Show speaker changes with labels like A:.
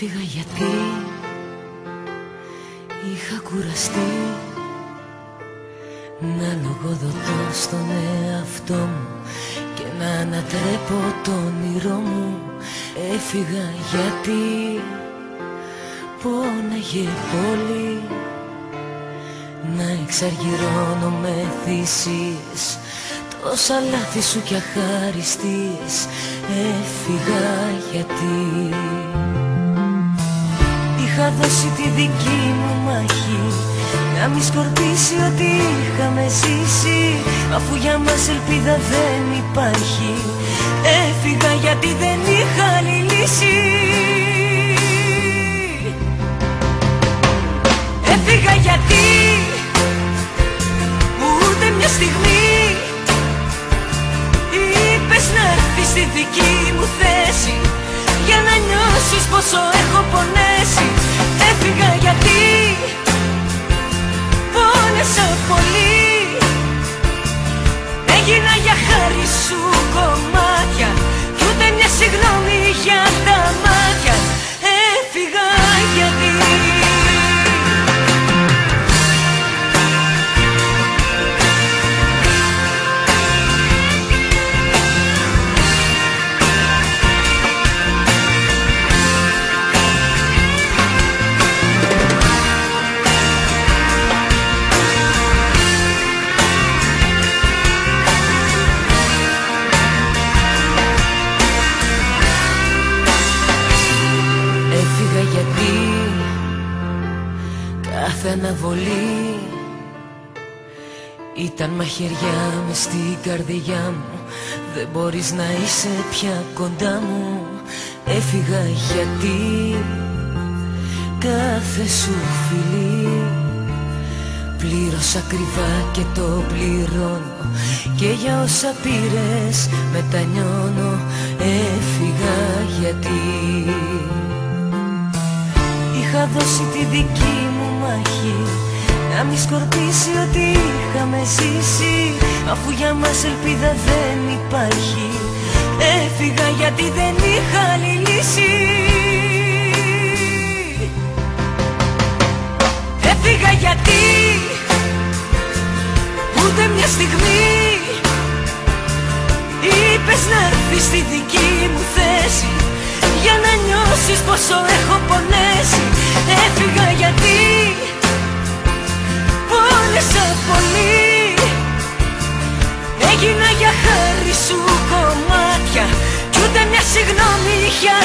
A: Έφυγα γιατί είχα κουραστεί να λογοδοτώ στον εαυτό μου και να ανατρέπω το όνειρό μου. Έφυγα γιατί πόναγε πολύ να εξαργυρώνω με θυσίες τόσα λάθη σου κι αχάριστίες. Έφυγα γιατί είχα δώσει τη δική μου μάχη να μη σκορπίσει ό,τι είχαμε ζήσει, αφού για μας ελπίδα δεν υπάρχει. Έφυγα γιατί δεν είχα άλλη λύση. Έφυγα γιατί ούτε μια στιγμή είπες να έρθεις στη δική μου θέση για να νιώσεις πόσο έχω πονέσει. Έφυγα γιατί πόνεσα πολύ, έγινα για χάρη σου κομμάτια κι ούτε μια συγγνώμη για τα μάτια. Έφυγα γιατί κάθε αναβολή ήταν μαχαιριά μες στην καρδιά μου. Δεν μπορείς να είσαι πια κοντά μου. Έφυγα γιατί κάθε σου φιλί πλήρωσα ακριβά και το πληρώνω, και για όσα πήρες μετανιώνω. Έφυγα γιατί είχα δώσει τη δική μου μάχη να μη σκορπίσει ό,τι είχαμε ζήσει, αφού για μας ελπίδα δεν υπάρχει. Έφυγα γιατί δεν είχα άλλη λύση. Έφυγα γιατί ούτε μια στιγμή είπες να έρθεις στη δική μου θέση για να νιώσεις πόσο έχω πονέσει. Έφυγα γιατί πόνεσα πολύ, έγινα για χάρη σου κομμάτια κι ούτε μια συγγνώμη για